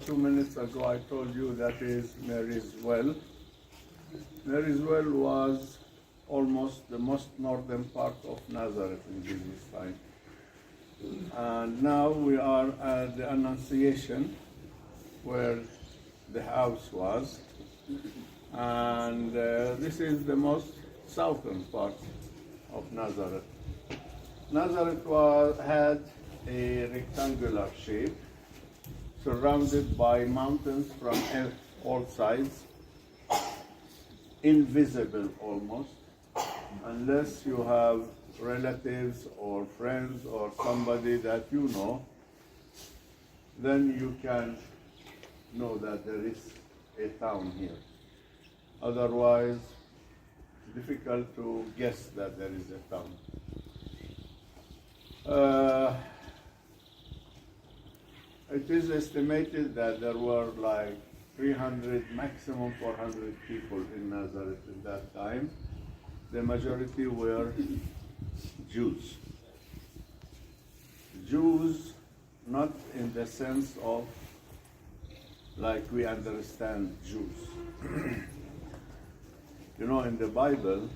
2 minutes ago, I told you that is Mary's well. Mary's well was almost the most northern part of Nazareth in Jesus' time. And now we are at the Annunciation, where the house was. And this is the most southern part of Nazareth. Nazareth had a rectangular shape, surrounded by mountains from all sides, invisible almost, unless you have relatives or friends or somebody that you know, then you can know that there is a town here. Otherwise, it's difficult to guess that there is a town. It is estimated that there were like 300, maximum 400 people in Nazareth at that time. The majority were Jews. Jews, not in the sense of like we understand Jews. You know, in the Bible,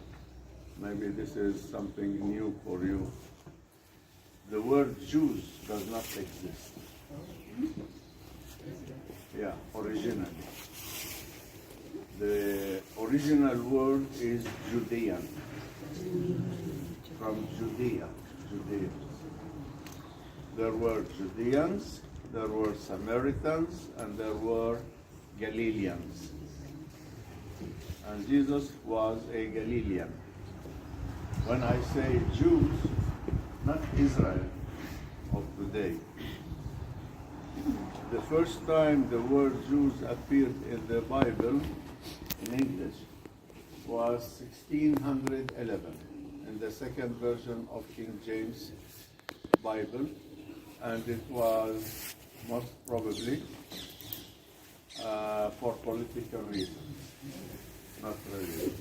maybe this is something new for you, the word Jews does not exist. Yeah, originally. The original word is Judean, from Judea, Judeans. There were Judeans, there were Samaritans, and there were Galileans. And Jesus was a Galilean. When I say Jews, not Israel of today. The first time the word Jews appeared in the Bible in English was 1611 in the second version of King James Bible, and it was most probably for political reasons, not religious.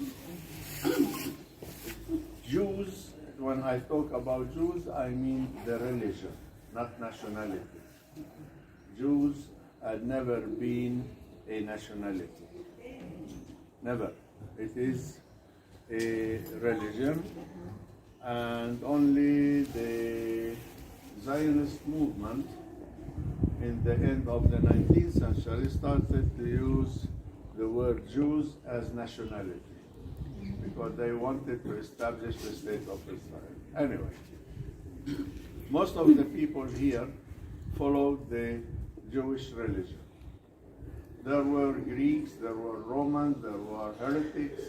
Jews, when I talk about Jews, I mean the religion, not nationality. Jews had never been a nationality. Never. It is a religion, and only the Zionist movement in the end of the 19th century started to use the word Jews as nationality because they wanted to establish the state of Israel. Anyway, most of the people here followed the Jewish religion. There were Greeks, there were Romans, there were heretics,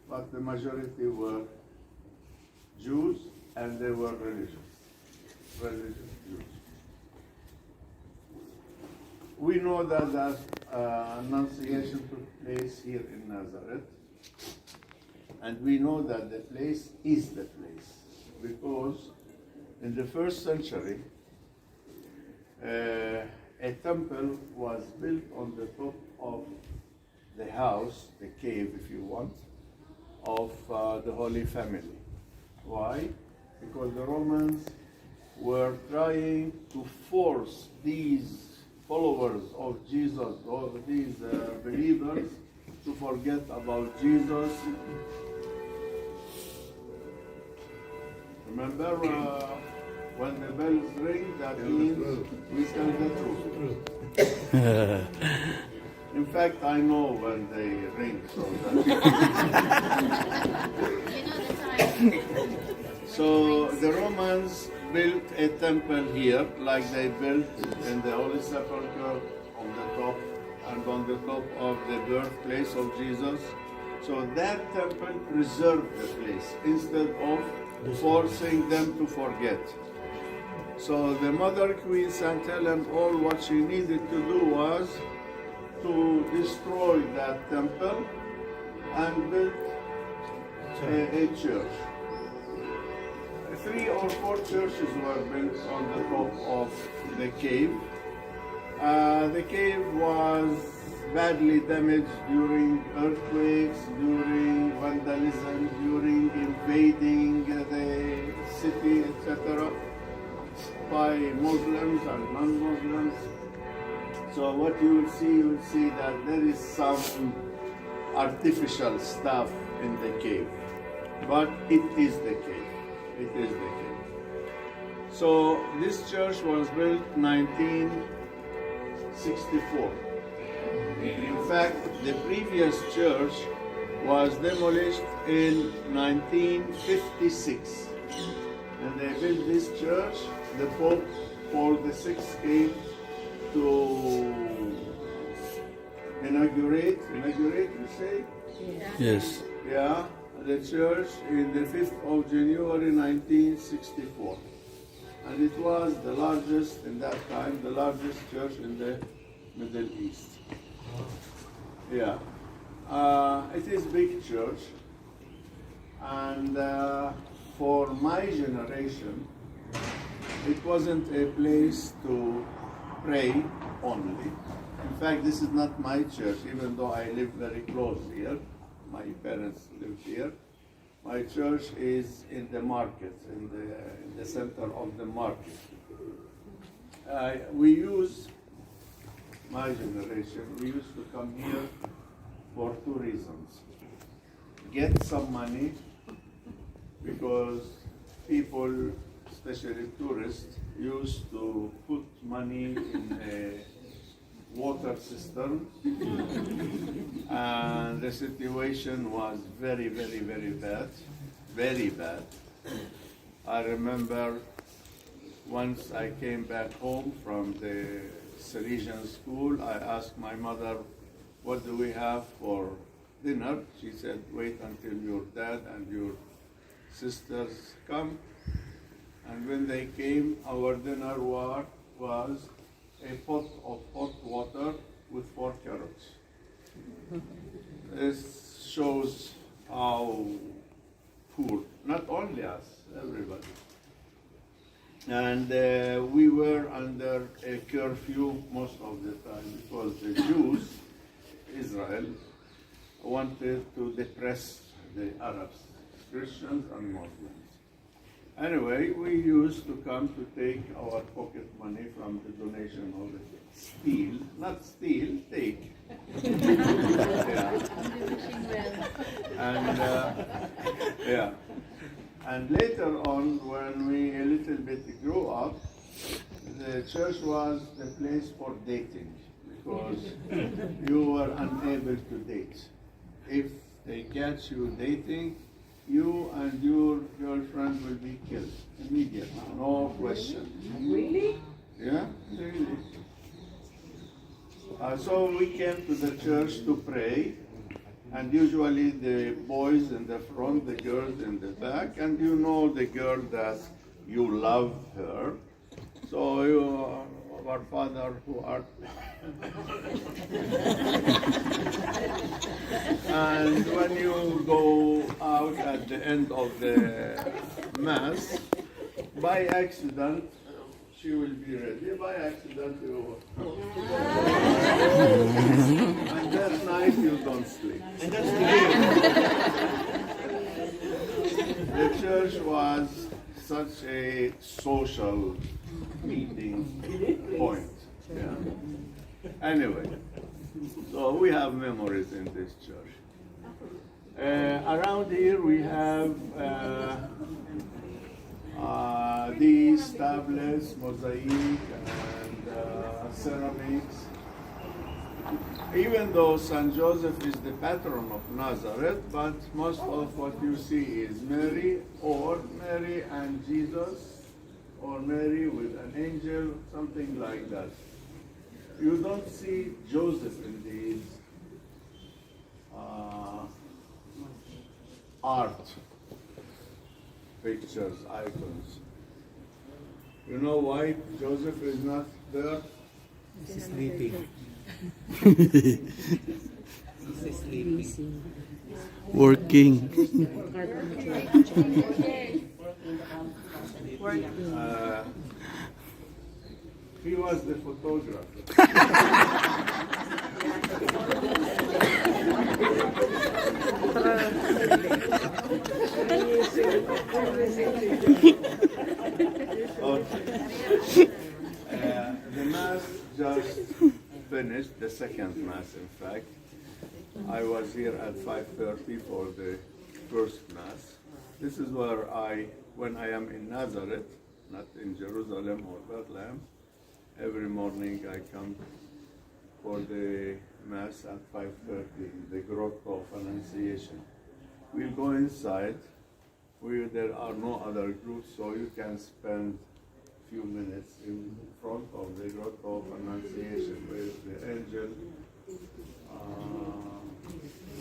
but the majority were Jews, and they were religious Jews. We know that Annunciation took place here in Nazareth, and we know that the place is the place, because in the first century, a temple was built on the top of the house, the cave if you want, of the Holy Family. Why? Because the Romans were trying to force these followers of Jesus, or these believers, to forget about Jesus. Remember when the bells ring, that means we tell the truth. In fact, I know when they ring, so that So the Romans built a temple here, like they built in the Holy Sepulchre on the top, and on the top of the birthplace of Jesus. So that temple preserved the place instead of forcing them to forget. So the Mother Queen St. Helen, all what she needed to do was to destroy that temple and build a church. 3 or 4 churches were built on the top of the cave. The cave was badly damaged during earthquakes, during vandalism, during invading the city, etc., by Muslims and non-Muslims. So what you will see that there is some artificial stuff in the cave, but it is the cave. It is the cave. So this church was built 1964. In fact, the previous church was demolished in 1956. And they built this church. The Pope Paul VI came to inaugurate, you say? Yes. Yeah, the church in the 5th of January 1964. And it was the largest, in that time, the largest church in the Middle East. Yeah. It is big church. And for my generation, it wasn't a place to pray only. In fact, this is not my church, even though I live very close here. My parents live here. My church is in the market, in the center of the market. My generation, we used to come here for two reasons. Get some money, because people, especially tourists, used to put money in a water cistern, and the situation was very, very, very bad, very bad. I remember once I came back home from the Salesian school, I asked my mother, what do we have for dinner? She said, wait until your dad and your sisters come. And when they came, our dinner was a pot of hot water with 4 carrots. This shows how poor, not only us, everybody. And we were under a curfew most of the time, because the Jews, Israel, wanted to depress the Arabs, Christians and Muslims. Anyway, we used to come to take our pocket money from the donation of the steal, not steal, take. Yeah. And yeah. And later on, when we a little bit grew up, the church was the place for dating, because you were unable to date. If they catch you dating, you and your girlfriend will be killed immediately, no question. Really? Yeah, really. So we came to the church to pray, and usually the boys in the front, the girls in the back, and you know the girl that you love her. So our Father who art. And when you go out at the end of the Mass, by accident, she will be ready. By accident, you. And that night you don't sleep. And that's the church was such a social meeting point. Yeah. Anyway, so we have memories in this church. Around here we have these tablets, mosaic, and ceramics. Even though St. Joseph is the patron of Nazareth, but most of what you see is Mary, or Mary and Jesus, or Mary with an angel, something like that. You don't see Joseph in these art pictures, icons. You know why Joseph is not there? He's sleeping. He's sleeping. Working. He was the photographer. Okay. The Mass just missed the second Mass, in fact. I was here at 5:30 for the first Mass. This is where when I am in Nazareth, not in Jerusalem or Bethlehem, every morning I come for the Mass at 5:30, the Grotto of Annunciation. We'll go inside, where there are no other groups, so you can spend few minutes in front of the Grotto of Annunciation, where the angel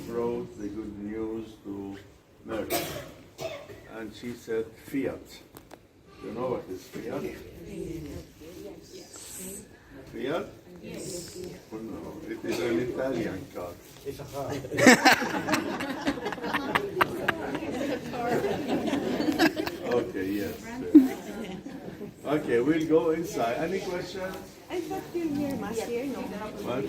brought the good news to Mary. And she said, fiat. You know what is fiat? Fiat? Yes. Oh, no, it is an Italian card. It's a car. Okay, yes. Okay, we'll go inside. Any questions? I thought you hear Mass here, no? What?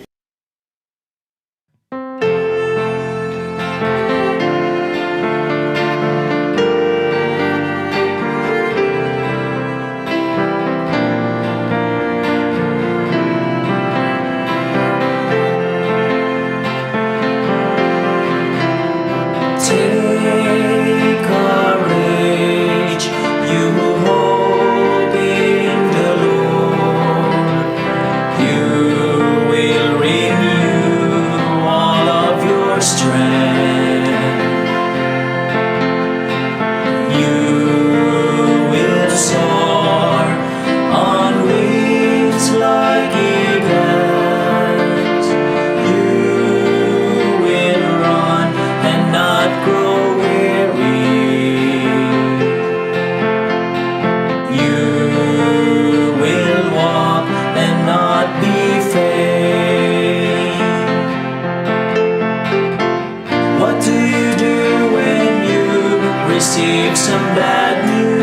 Take courage, you hope in the Lord. You will renew all of your strength. You will soar on wings like eagles. You will run and not grow weary. You will walk and not be faint. What do you do when you receive some bad news?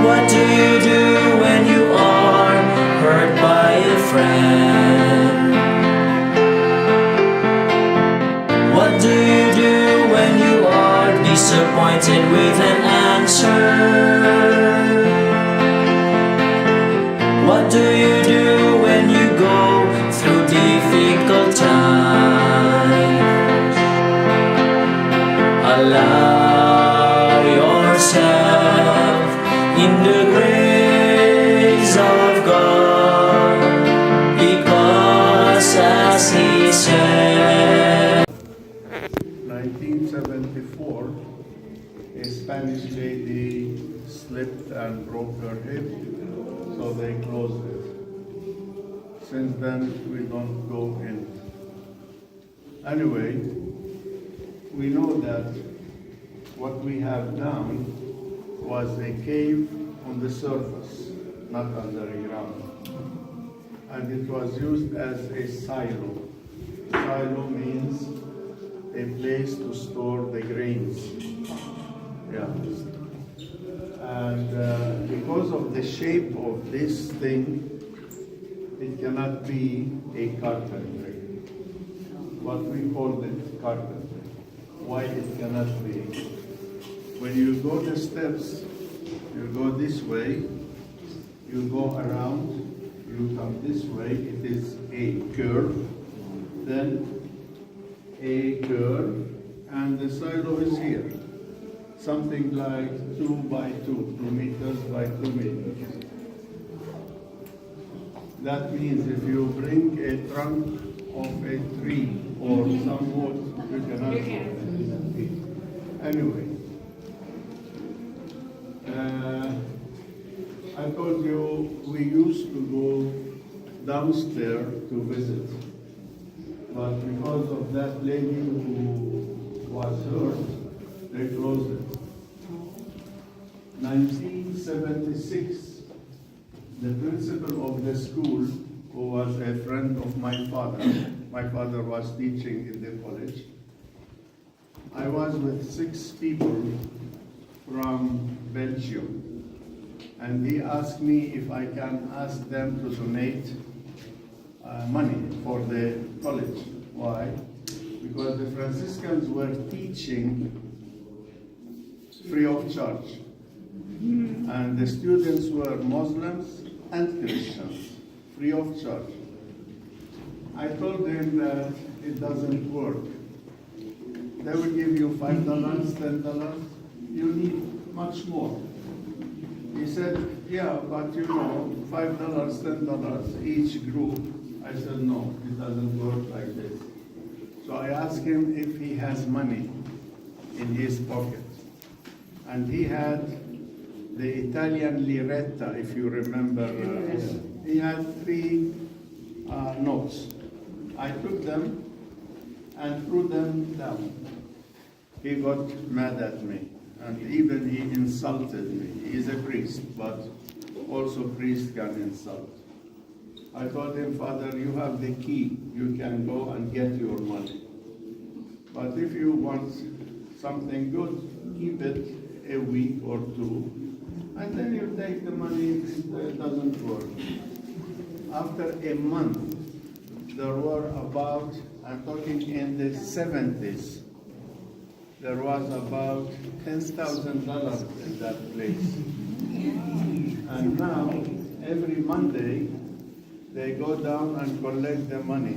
What do you do when you are hurt by a friend? What do you do when you are disappointed with an answer? What do you do when you go through difficult times? Allow yourself in the grace of God, because as He said, 1974, a Spanish lady slipped and broke her hip, so they closed it. Since then, we don't go in. Anyway, we know that what we have down was a cave on the surface, not underground. And it was used as a silo. Silo means a place to store the grains. Yeah. And because of the shape of this thing, it cannot be a carpentry. But we call it carpentry. Why it cannot be? When you go the steps, you go this way, you go around, you come this way, it is a curve, then a curve, and the silo is here. Something like 2 by 2, 2 meters by 2 meters. That means if you bring a trunk of a tree or some wood, you cannot go. Anyway, I told you we used to go downstairs to visit. But because of that lady who was hurt, they closed it. 1976, the principal of the school, who was a friend of my father was teaching in the college. I was with 6 people from Belgium, and he asked me if I can ask them to donate money for the college. Why? Because the Franciscans were teaching free of charge. And the students were Muslims and Christians, free of charge. I told him that it doesn't work. They will give you $5, $10. You need much more. He said, yeah, but you know, $5, $10 each group. I said, no, it doesn't work like this. So I asked him if he has money in his pocket. And he had the Italian liretta, if you remember. He had 3 notes. I took them and threw them down. He got mad at me, and even he insulted me. He is a priest, but also priest can insult. I told him, Father, you have the key. You can go and get your money. But if you want something good, keep it a week or 2, and then you take the money if it doesn't work. After a month, there were about, I'm talking in the 70s, there was about $10,000 in that place. And now, every Monday, they go down and collect the money.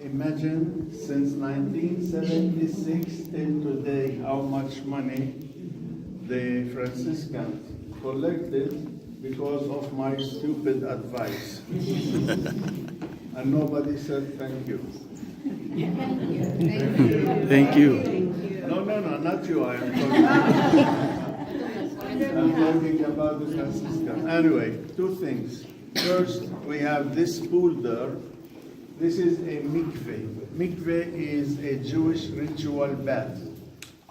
Imagine, since 1976 till today, how much money the Franciscans collected because of my stupid advice. And nobody said thank you. Thank you. No, not you. I am talking. I'm talking about the Franciscan. Anyway, 2 things. First, we have this pool there. This is a mikveh. Mikveh is a Jewish ritual bath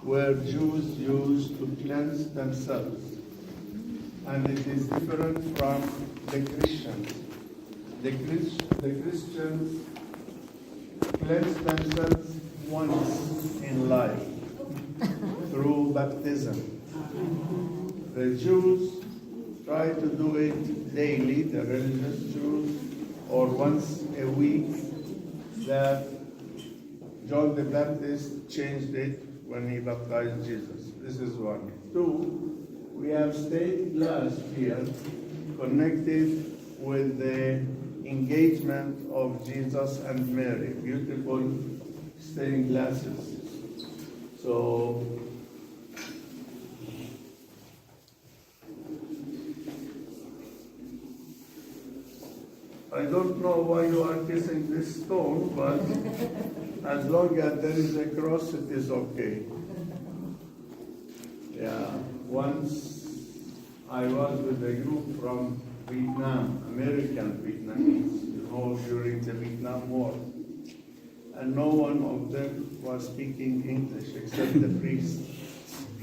where Jews use to cleanse themselves. And it is different from the Christians. The Christians cleanse themselves once in life through baptism. The Jews try to do it daily, the religious Jews, or once a week. That John the Baptist changed it when he baptized Jesus. This is 1. 2, we have stained glass here connected with the engagement of Jesus and Mary. Beautiful stained glasses. So, I don't know why you are kissing this stone, but as long as there is a cross, it is okay. Yeah, once I was with a group from Vietnam, American Vietnamese, during the Vietnam War. And no one of them was speaking English except the priest.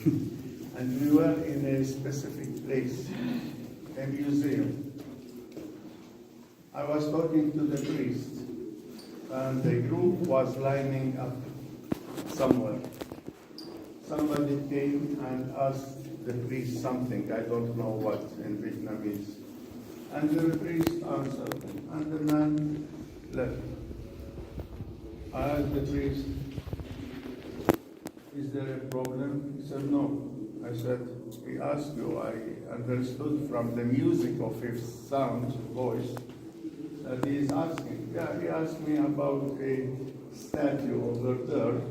And we were in a specific place, a museum. I was talking to the priest, and the group was lining up somewhere. Somebody came and asked the priest something, I don't know what, in Vietnamese. And the priest answered, and the man left. I asked the priest, is there a problem? He said, no. I said, he asked you, I understood from the music of his sound, voice, that he is asking. Yeah, he asked me about a statue over there.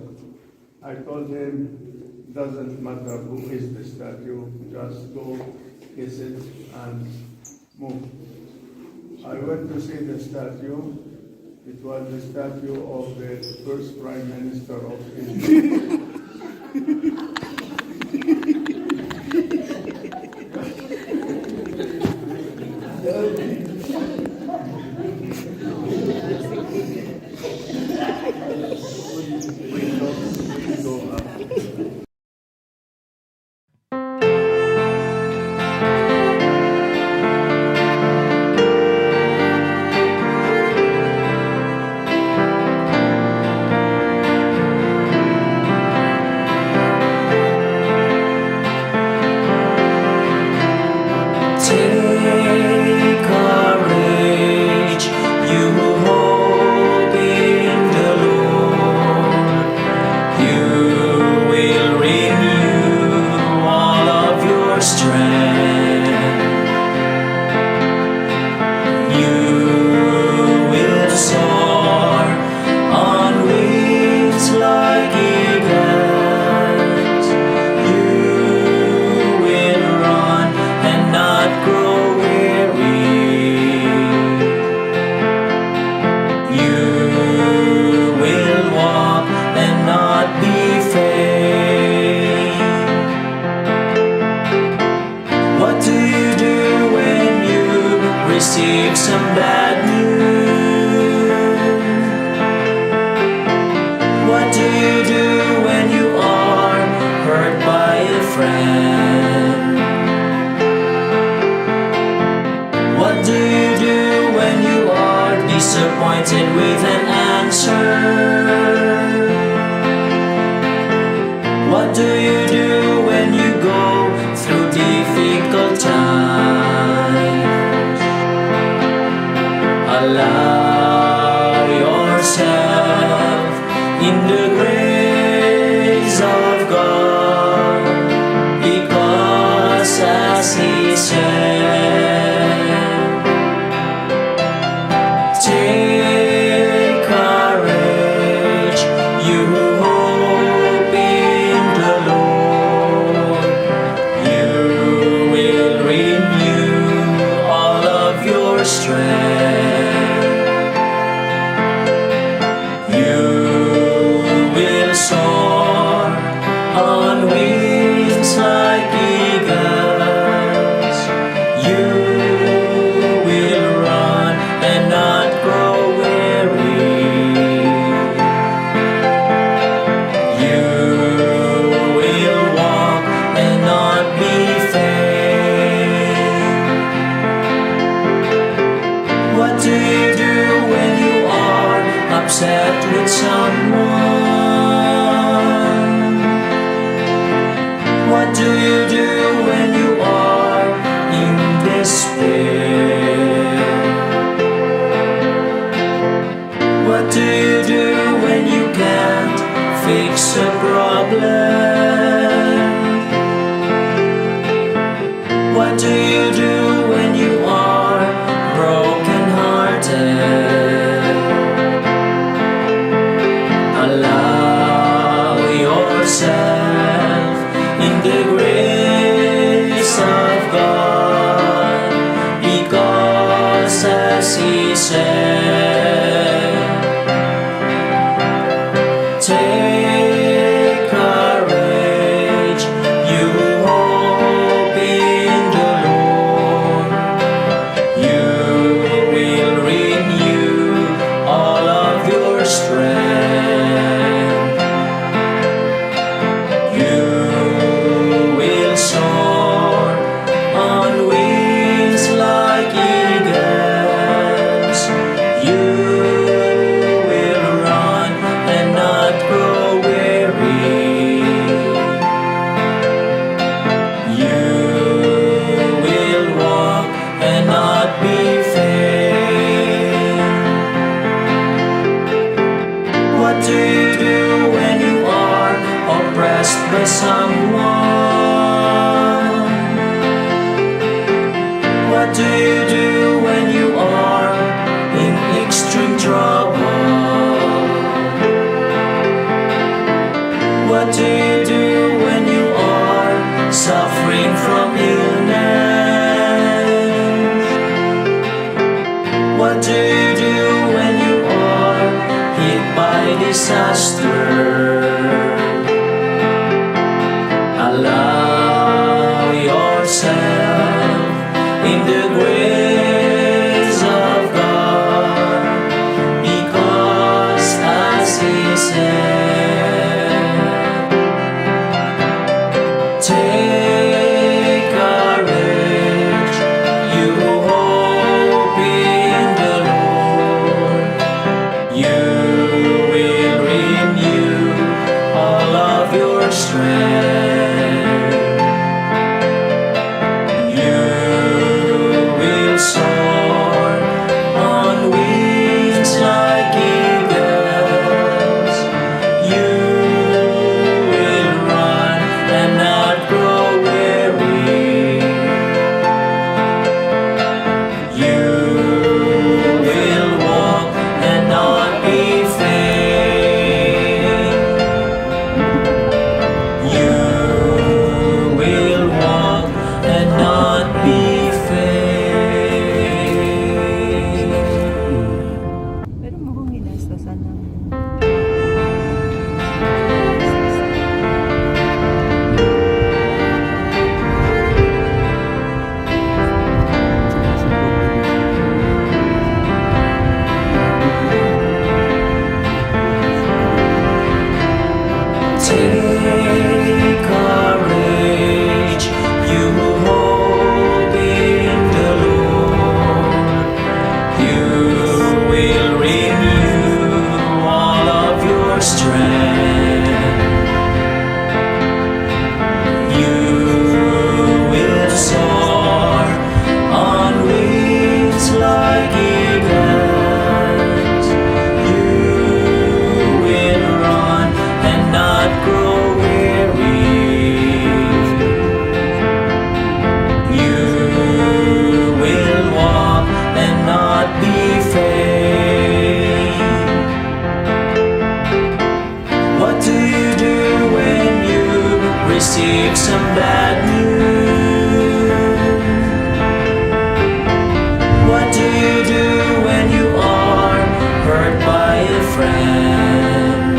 I told him, doesn't matter who is the statue, just go kiss it and move. I went to see the statue. It was the statue of the first Prime Minister of Israel. some bad news? What do you do when you are hurt by a friend? What do you do when you are disappointed with an answer? What do you do when you go through difficult times? Allow yourself in the grace of God, because as He said, take courage, you who hope in the Lord. You will renew all of your strength. You will soar on wings like eagles. You will run and not grow weary. You will walk and not be faint. What do you do when you are upset with someone? What do you do when you are in despair? What do you do when you can't fix a problem? What do you do when you are broken-hearted? Allow yourself in the grace of God, because as He said, take courage, you who hope in the Lord. You will renew all of your strength. You will soar on wings like eagles. You will run and not grow weary. You will walk and not be faint. What do you do when you are oppressed by someone? What do you do when you are in extreme trouble? What do you do when you are suffering from illness? What do you do when you are hit by disaster? Allow yourself in the grace of God, because as He said, take courage, you who hope in the Lord. You will renew all of your strength. You will soar on wings like eagles. You will run and not grow weary. You will walk and not be faint. You seek some bad news? What do you do when you are hurt by a friend?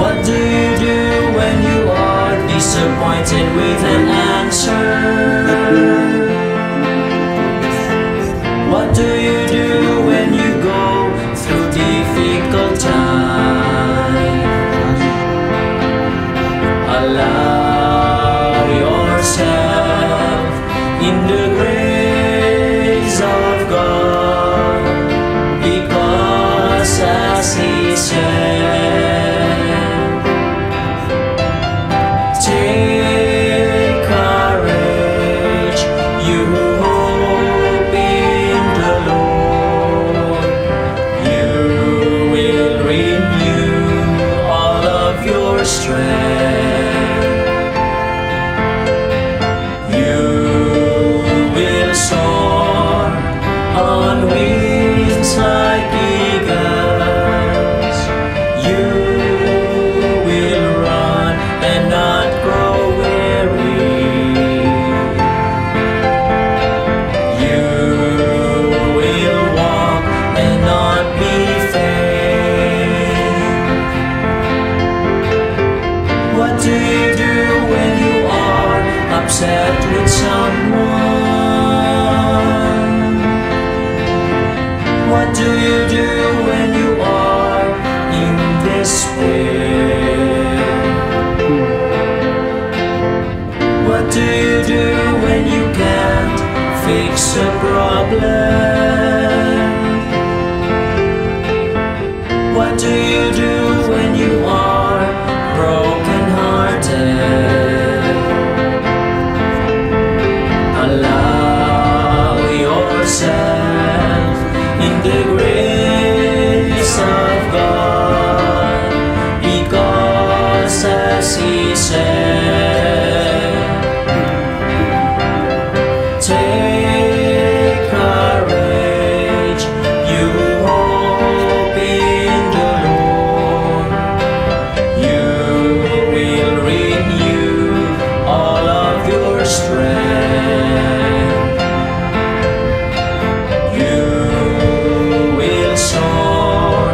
What do you do when you are disappointed with an answer? What do you do when you go through difficult times? Allow yourself in the grace of God, because as He said, take courage, you hope in the Lord. You will renew all of your strength. You will soar on wings like eagles. You will run and not grow weary. You will walk and not be faint. What do you do when you are upset with someone? What do you do when you are in despair? What do you do when you can't fix a problem? What do you do when you are broken-hearted? Allow yourself in the grace of God, because as He said, take courage, you hope in the Lord. You will renew all of your strength. You will soar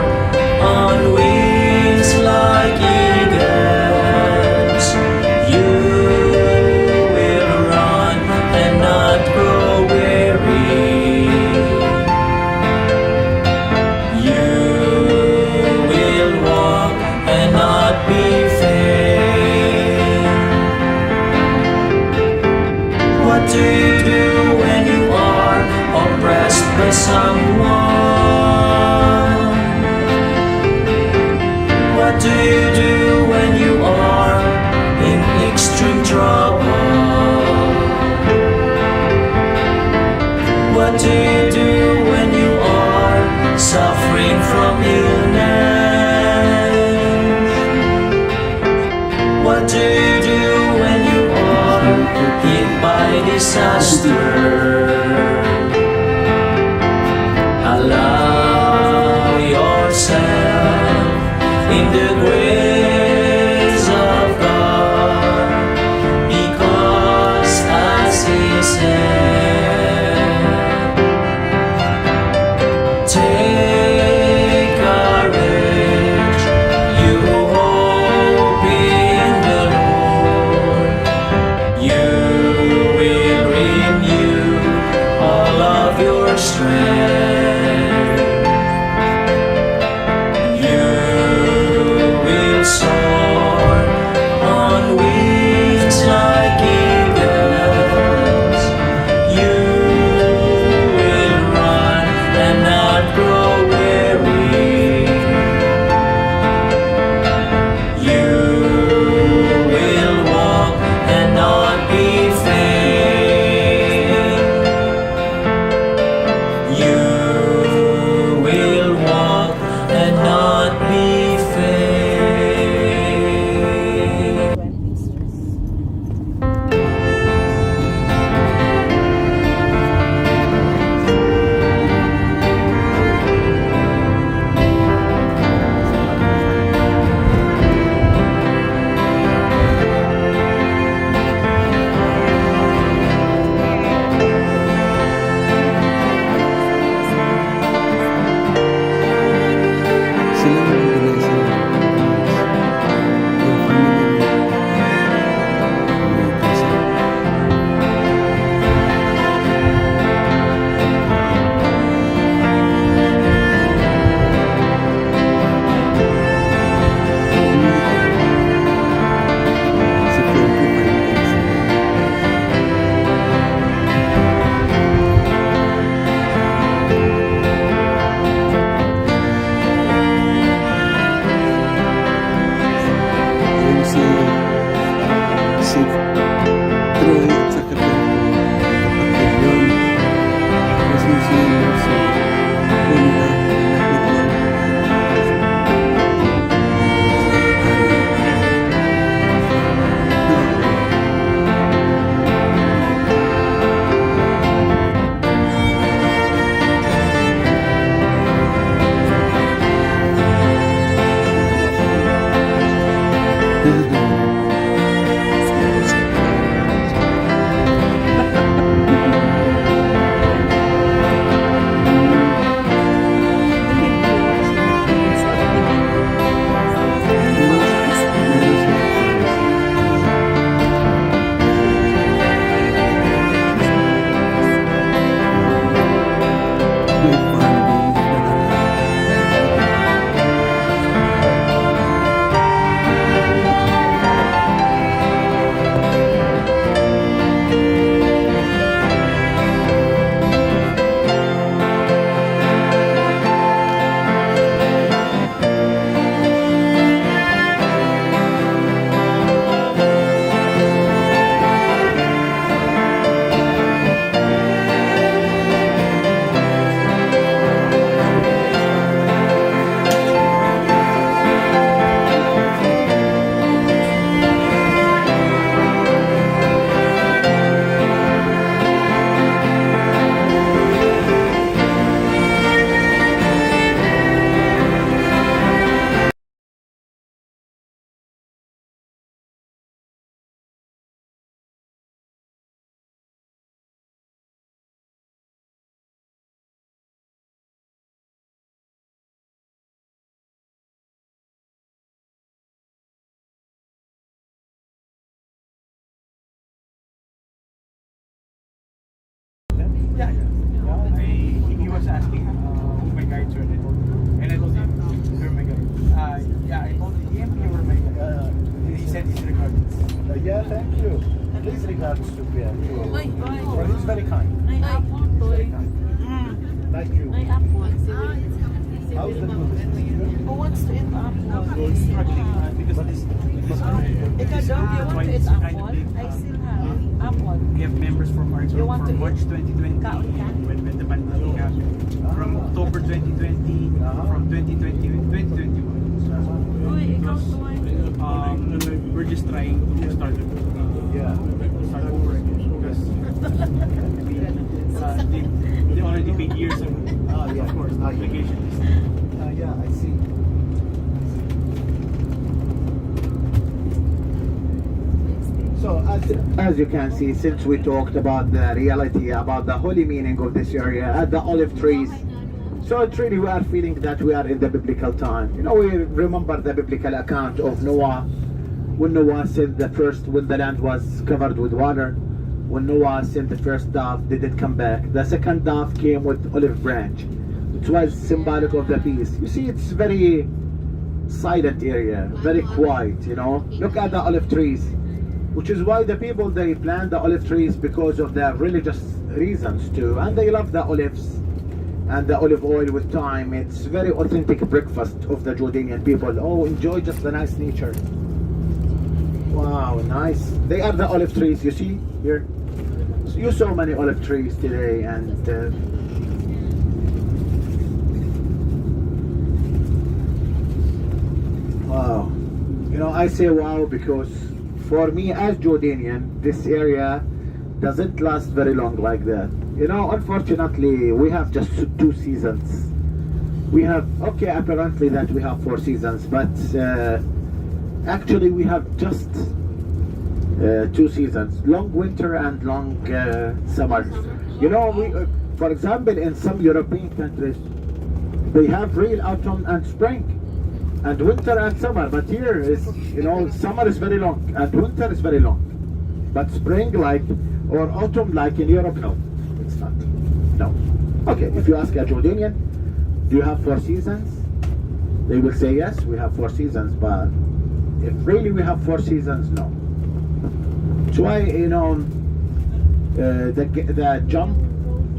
on wings like eagles. You will run and not grow weary. You will walk and not be faint. What do you do when you are oppressed by someone? What do you do when you are in extreme trouble? What do you do when you are suffering from illness? What do you do when you are hit by disaster? Allow yourself in the grace of God, because as He said, take courage, you hope in the Lord. You will renew all of your strength. You will si Troy at saka kapatid yun. Kasi si Brenda, Yeah, he was asking who my guides were, and I told him you're my guide. I told him you were my guide. And he said his regards. Yeah, thank you. Please regards to Pierre. Well, he's very kind. Ay, apple to. Very kind. Like you. Ay, apple. How's the business? Who wants to eat apple? He's struggling because But it's Ikaw, don't you want to eat apple? I still have apple. we have members from our You group want to from March eat 2020 kaon ka? when the pandemic happened, from October 2020, from 2021. Uy, ikaw to. We're just trying to start over again because they already paid years ago. yeah. Of course, Yeah. obligation is Yeah, I see. So as you can see, since we talked about the reality, about the holy meaning of this area at the olive trees, so it's really we are feeling that we are in the biblical time. You know, we remember the biblical account of Noah, when Noah sent the first, when the land was covered with water, when Noah sent the first dove, they did come back. The second dove came with olive branch. It was symbolic of the peace. You see, it's very silent area, very quiet, you know. Look at the olive trees, which is why the people, they plant the olive trees because of the religious reasons too, and they love the olives and the olive oil with time. It's very authentic breakfast of the Jordanian people. Oh, enjoy just the nice nature. Wow, nice. They are the olive trees, you see here. So you saw many olive trees today, and wow. You know, I say wow because for me as Jordanian, this area doesn't last very long like that. You know, unfortunately, we have just 2 seasons. We have, okay, apparently that we have 4 seasons, but actually we have just 2 seasons, long winter and long summer. You know, we, for example, in some European countries, they have real autumn and spring, and winter and summer. But here is, you know, summer is very long and winter is very long, but spring like, or autumn like in Europe, no, it's not. No. Okay, if you ask a Jordanian, do you have 4 seasons? They will say yes, we have 4 seasons, but if really we have 4 seasons, no. That's why, you know, the jump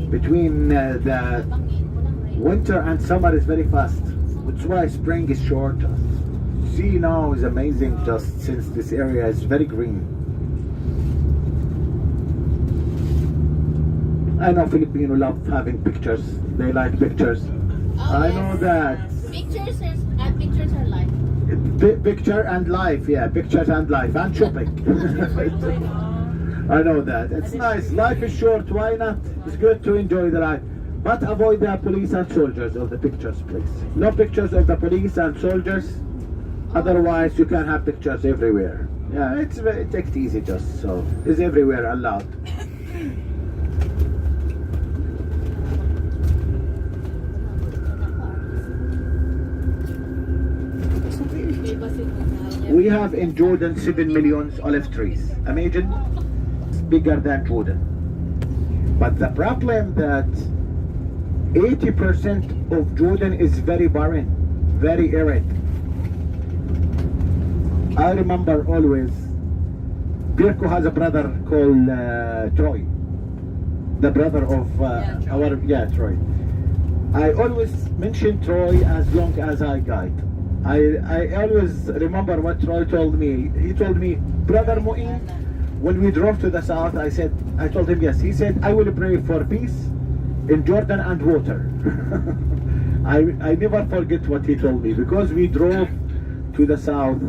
between the winter and summer is very fast. That's why spring is short, see now is amazing, just since this area is very green. I know Filipino love having pictures. They like pictures. I know that. Pictures are life. Picture and life, yeah, pictures and life, and shopping. I know that. It's nice. Life is short. Why not? It's good to enjoy the life. But avoid the police and soldiers of the pictures, please. No pictures of the police and soldiers. Otherwise, you can have pictures everywhere. Yeah, take it easy just so. It's everywhere allowed. We have in Jordan 7 million olive trees. Imagine, it's bigger than Jordan. But the problem that 80% of Jordan is very barren, very arid. I remember always, Birko has a brother called Troy, the brother of Troy. I always mention Troy as long as I guide. I always remember what Troy told me. He told me, Brother Mu'in, when we drove to the south, I told him yes. He said, I will pray for peace in Jordan and water. I never forget what he told me, because we drove to the south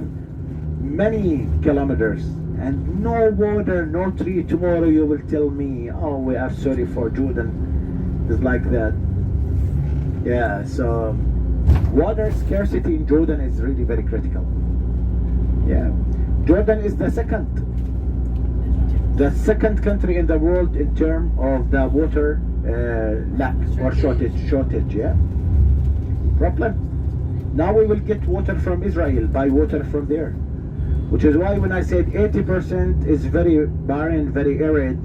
many kilometers and no water, no tree. Tomorrow you will tell me, oh, we are sorry for Jordan. It's like that. Yeah, so water scarcity in Jordan is really very critical. Yeah, Jordan is the second country in the world in terms of the water lack or shortage. Yeah, problem. Now we will get water from Israel, buy water from there, which is why when I said 80% is very barren, very arid,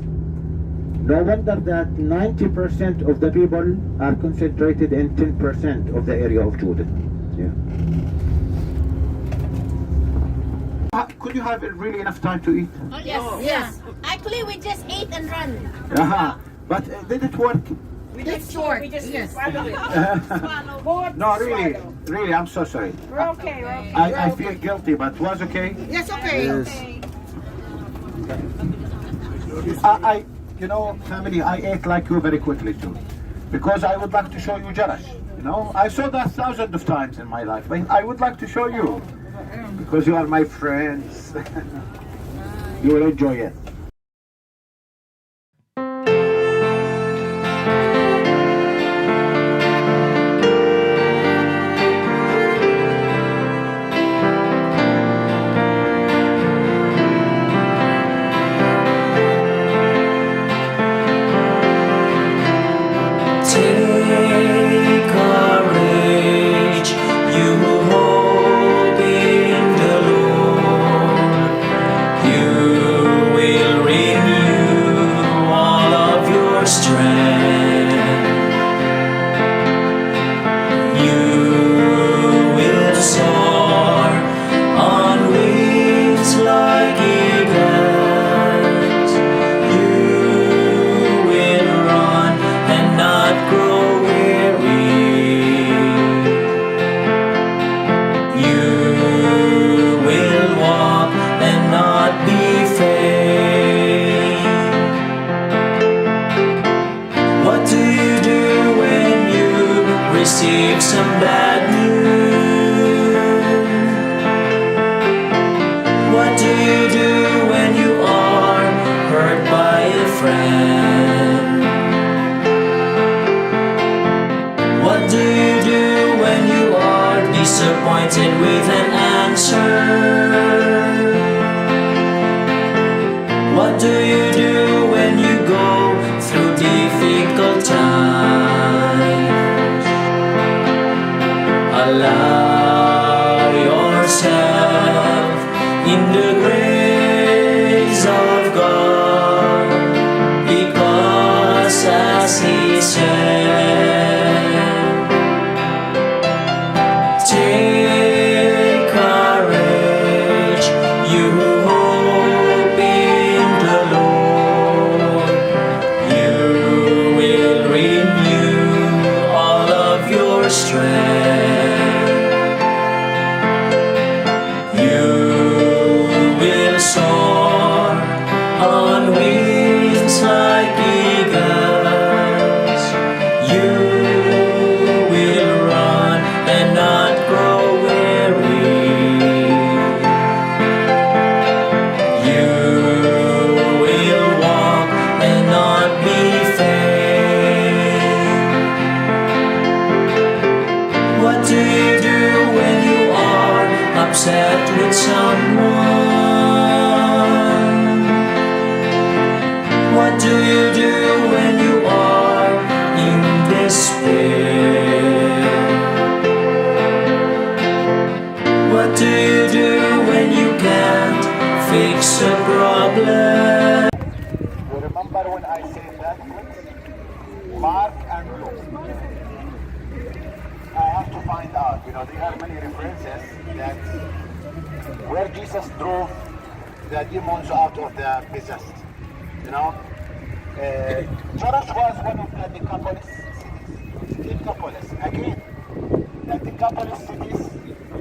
no wonder that 90% of the people are concentrated in 10% of the area of Jordan. Yeah. Could you have really enough time to eat? Yes. Actually, we just ate and run. But did it work? We just short. Yes. No, really, I'm so sorry. We're okay. I feel guilty, but was okay. Yes, okay. Yes. You know, family, I ate like you very quickly too, because I would like to show you Jerash. You know, I saw that thousands of times in my life, but I would like to show you, because you are my friends. You will enjoy it. Receive some bad news. What do you do when you are hurt by a friend? What do you do when you are disappointed with an answer? What do you do when you go through difficult times? Allow yourself in the grace of God, because as He said, take courage, you who hope in the Lord, you will renew all of your strength. someone? What do you do when you are in despair? What do you do when you can't fix a problem? You remember when I said that? Mark and Luke. I have to find out. You know, there are many references that where Jesus drove the demons out of the possessed. You know, Jerash was one of the Decapolis cities. Decapolis, again, the Decapolis cities.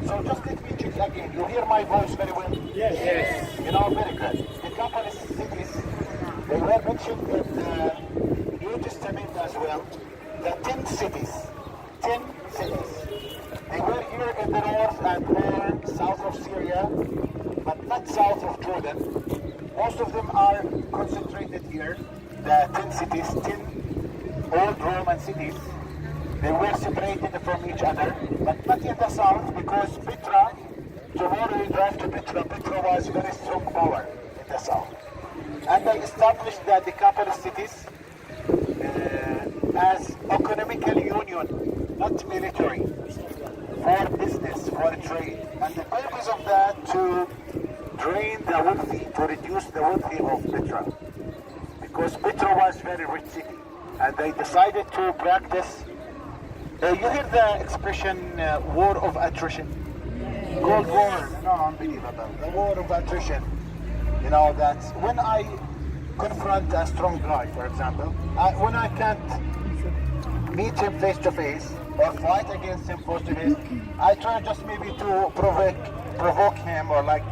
So just let me check again. You hear my voice very well? Yes. Yes. You know, very good. Decapolis cities, they were mentioned in the New Testament as well. The 10 cities. 10 cities. They were here in the north and more south of Syria, but not south of Jordan. Most of them are concentrated here. The 10 cities, 10 old Roman cities. They were separated from each other, but not in the south because Petra, tomorrow we drive to Petra. Petra was very strong power in the south. And they established the Decapolis cities as economical union, not military, for business, for trade. And the purpose of that to drain the wealthy, to reduce the wealthy of Petra. Because Petra was very rich city. And they decided to practice, you hear the expression war of attrition? Cold War, no, unbelievable. The war of attrition. You know, that when I confront a strong guy, for example, when I can't meet him face to face or fight against him face to face, I try just maybe to provoke him or like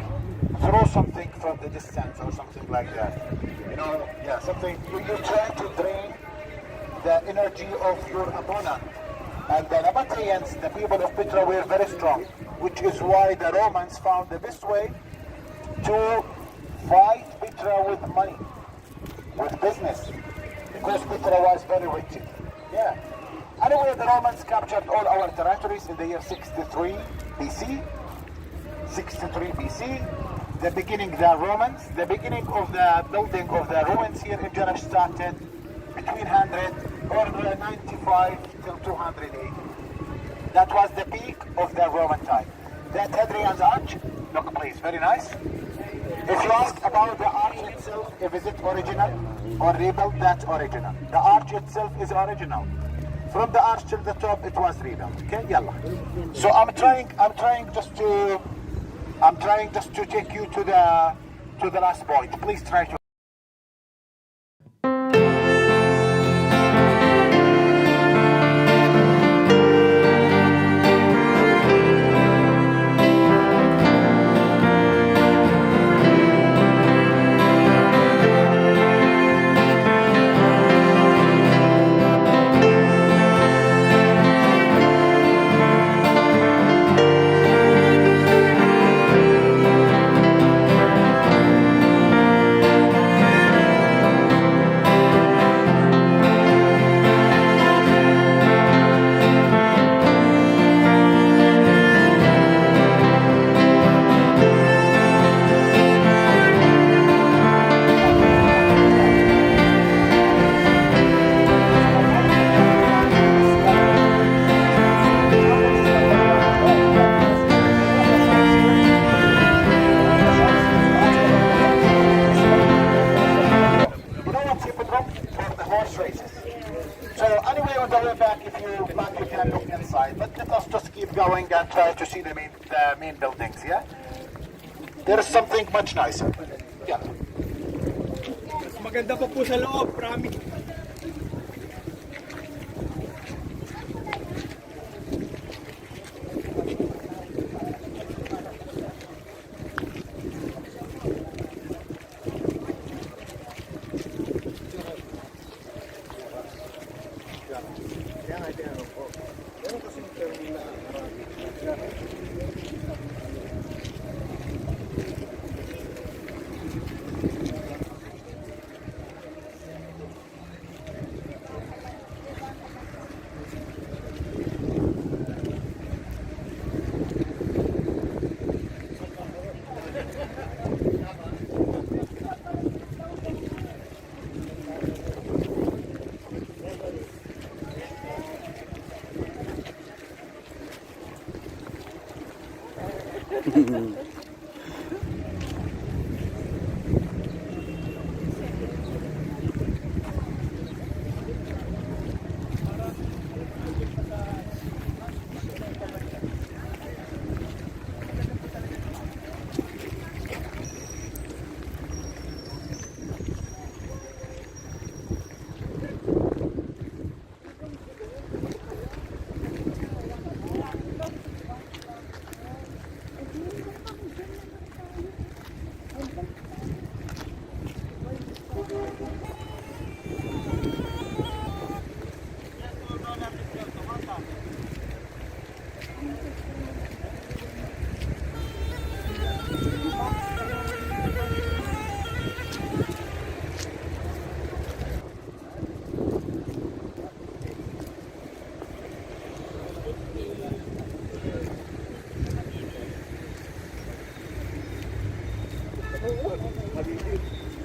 throw something from the distance or something like that. You know, yeah, something, you try to drain the energy of your opponent. And the Nabateans, the people of Petra, were very strong, which is why the Romans found the best way to fight Petra with money, with business, because Petra was very rich. Yeah. Anyway, the Romans captured all our territories in the year 63 BC. 63 BC, the beginning of the building of the Romans here in Jerash started between 100 or 95 till 280. That was the peak of the Roman time. That Hadrian's Arch, look please, very nice. If you ask about the arch itself, if is it original or rebuilt, that's original. The arch itself is original. From the arch to the top, it was rebuilt. Okay, yalla. So I'm trying just to take you to the last point. Please try to. Going and try to see the main buildings, yeah? There is something much nicer. Yeah. Mas maganda pa po sa loob, promise.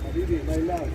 Habibi, my love.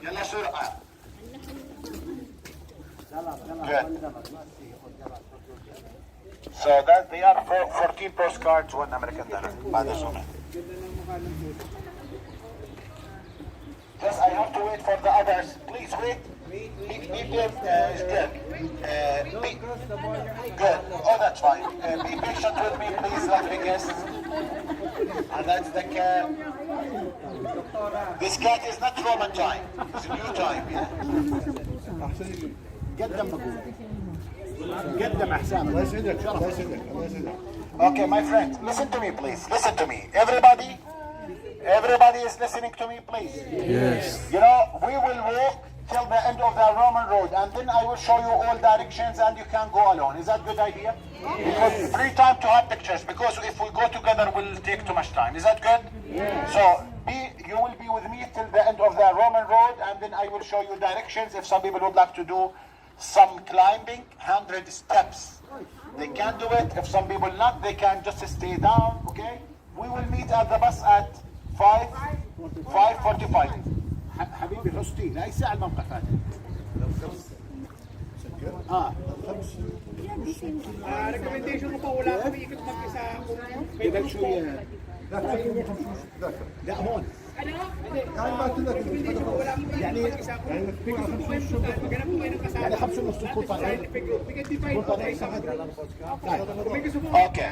يلا سرعة. Good. So that they are 14 postcards, 1 American dollar. بعد الزمن. Just I have to wait for the others. Please wait. Be still. Good. Oh, that's fine. Be patient with me, please. Let me guess. And that's the cat. This cat is not Roman time. It's a new time. Yeah. قدم بقول. قدم احسان. الله يسعدك شرف. الله يسعدك. الله يسعدك. Okay, my friends, listen to me, please. Listen to me. Everybody is listening to me, please. Yes. You know, we will walk till the end of the Roman road, and then I will show you all directions, and you can go alone. Is that a good idea? Because free time to have pictures. Because if we go together, we'll take too much time. Is that good? So you will be with me till the end of the Roman road, and then I will show you directions. If some people would like to do some climbing, 100 steps, they can do it. If some people not, they can just stay down. Okay? We will meet at the bus at 5:45. حبيبي حسني لا الساعة الموقع فاتح. recommendation mo pa wala kami ikot mag-isa كده شوية. لا هون. يعني 5 ونص تكون طالعين. Okay.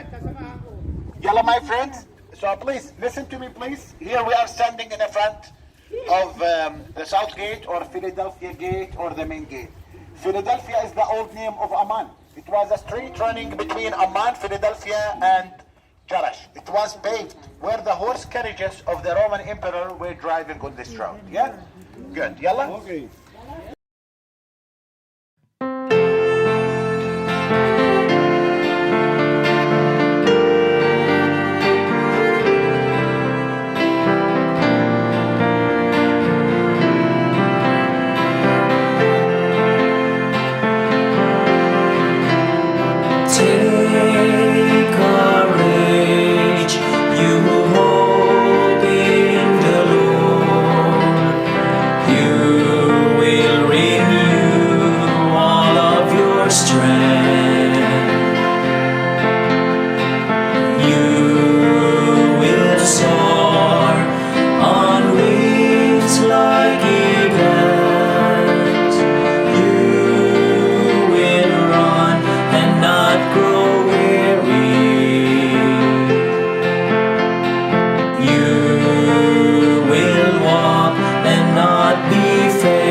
Yalla, my friends. So please listen to me, please. Here we are standing in the front of the South Gate or Philadelphia Gate or the main gate. Philadelphia is the old name of Amman. It was a street running between Amman, Philadelphia, and Jerash. It was paved where the horse carriages of the Roman emperor were driving on this road. Yeah? Good. Yalla? Okay. Take courage, you who hope in the Lord. You will renew all of your strength. You will soar on wings like eagles. You will run and not grow weary. You will walk and not be faint.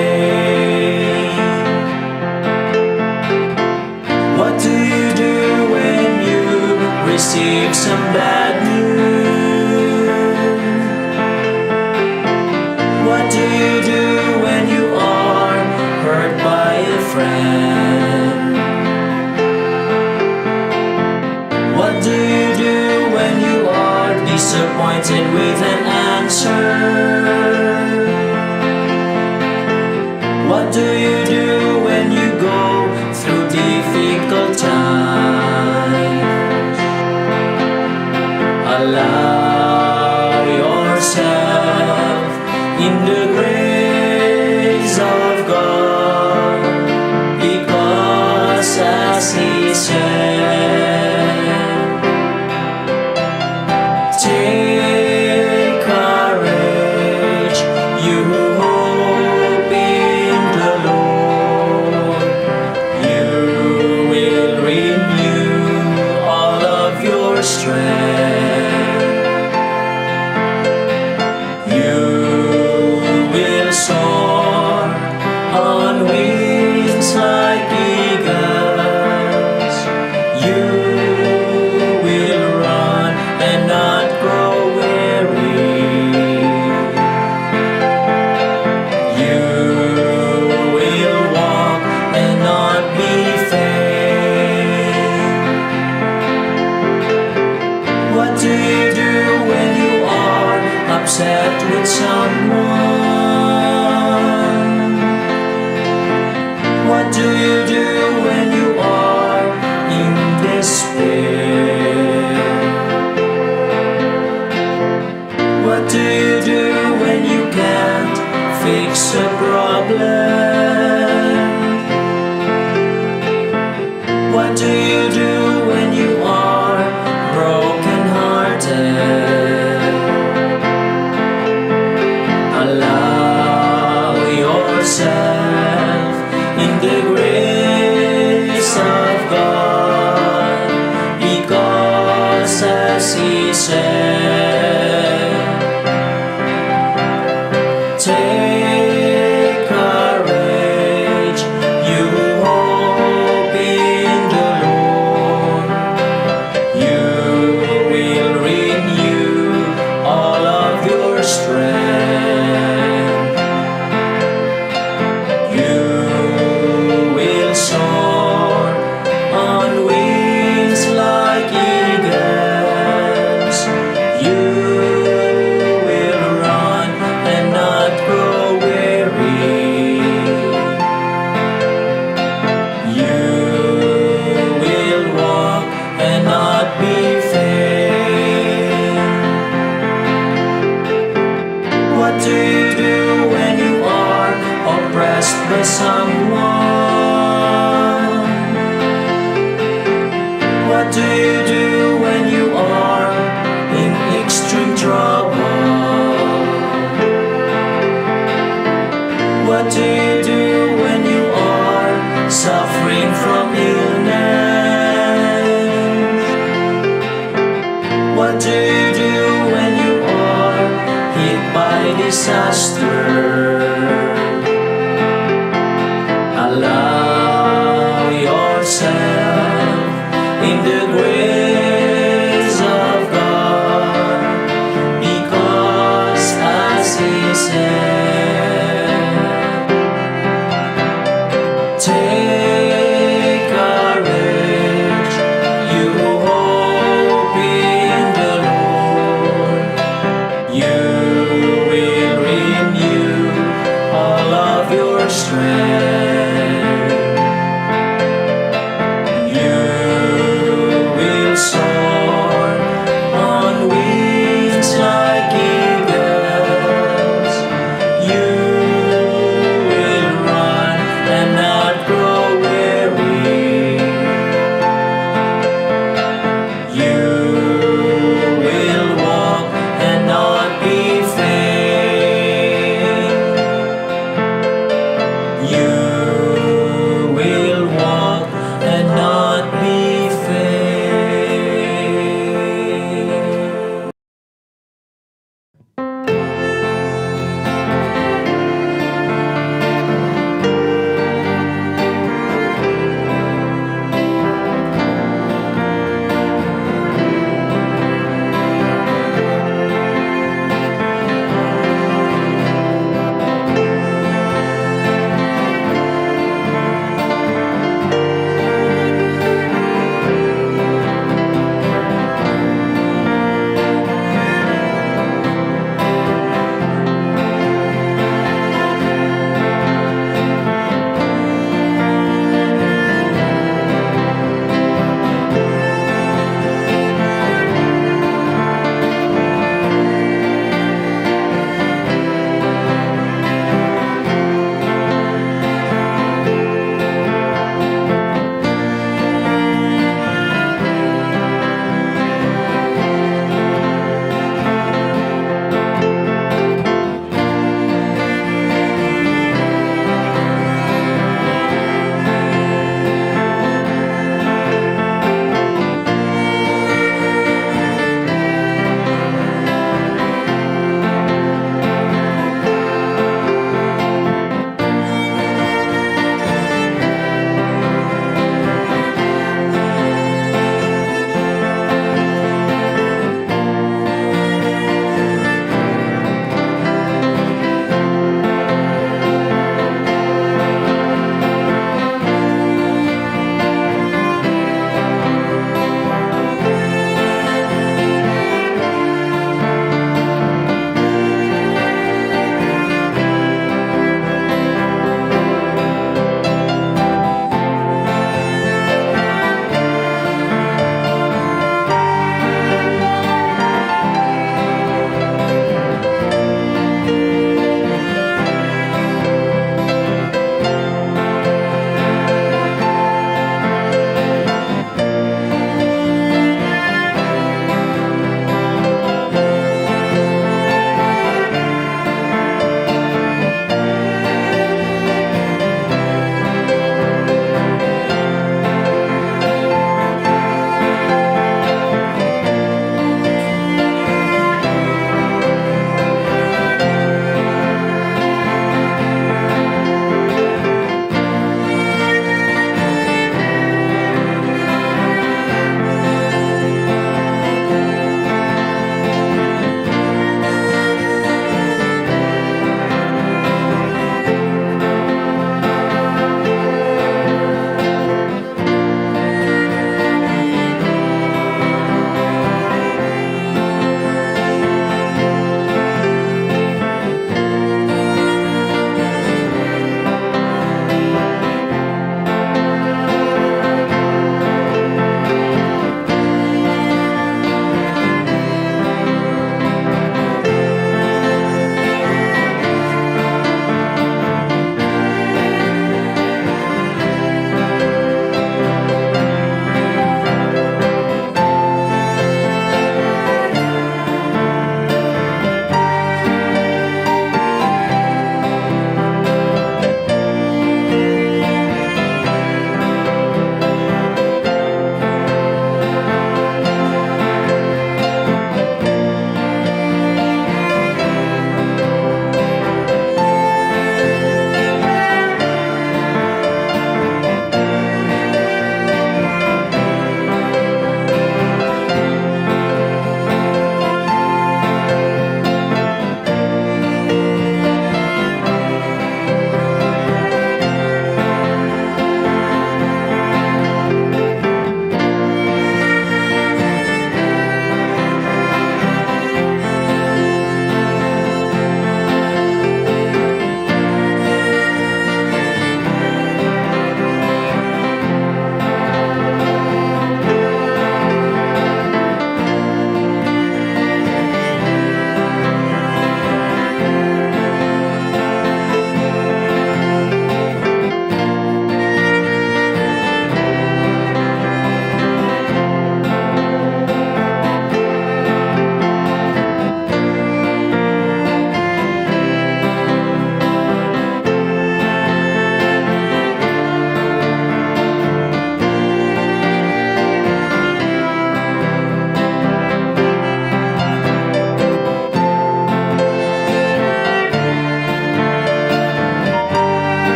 What do you do when you receive some bad news? What do you do when you are hurt by a friend? What do you do when you are disappointed with an answer? What do you do when you go through difficult times? Allow yourself in the grace of God, because as He said, take courage, you who hope in the Lord. You will renew all of your strength. You will soar on wings like eagles. You will run and not grow weary. You will walk and not be faint. What do you do when you are upset with someone? What do you do when you are in despair? What do you do when you can't fix a problem? What do you do when you are broken-hearted? Allow yourself in the grace of God, because as He said, take courage, you who hope in the Lord. You will renew all of your strength. You will soar on wings like eagles. You will run and not grow weary. You will walk and not be faint. What do you do when you are oppressed by someone? What do you do when you are in extreme trouble? What do you do when you are suffering from illness? What do you do when you are hit by disaster? Allow yourself in the grace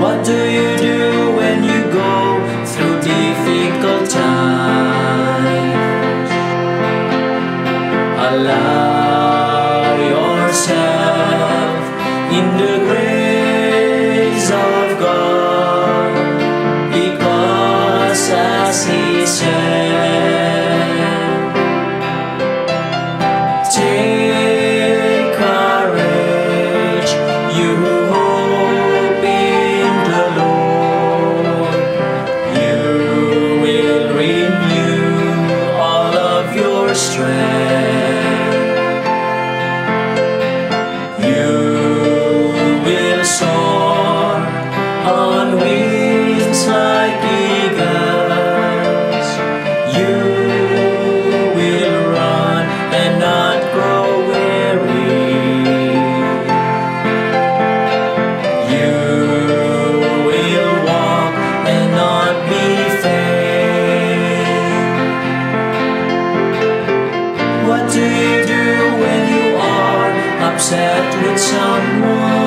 What do you do when you go through difficult times? Allow yourself in the grace of God, because as He said, take courage, you who hope in the Lord. You will renew all of your strength. You will soar on wings like eagles. You will run and not grow weary. You will walk and not be faint. What do you do when you are upset with someone?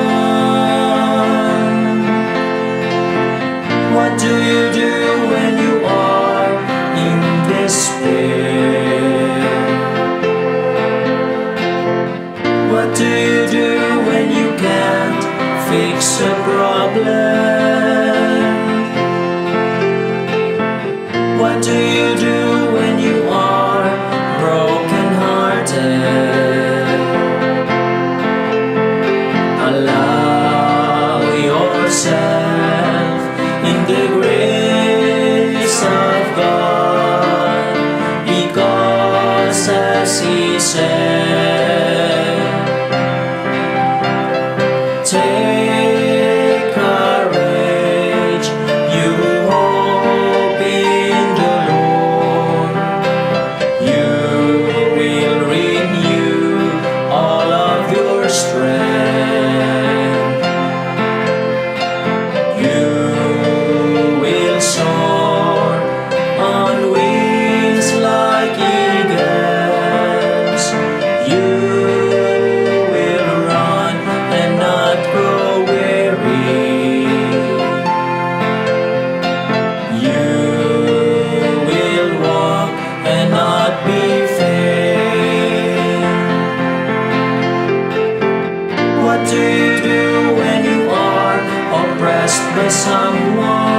What do you do when you are in despair? What do you do when you can't fix a problem? What do you do when you are broken-hearted? Allow yourself in the grace of God, because as He said, take courage, you who hope in the Lord. You will renew all of your strength. You will soar on wings like eagles. You will run and not grow weary. You will walk and not be faint. What do you do when you are oppressed by someone?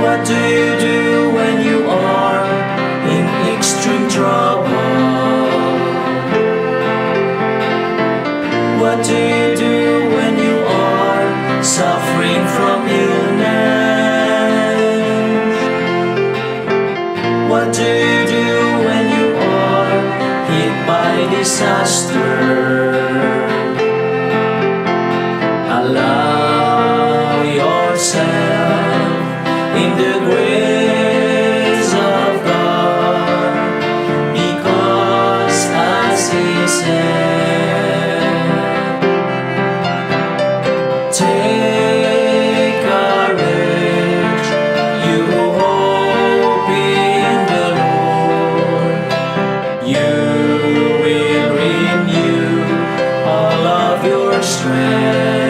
What do you do when you are in extreme trouble? What do you do when you are suffering from illness? What do you do when you are hit by disaster? Allow yourself in the grace of God, because as He said, take courage, you who hope in the Lord. You will renew all of your strength.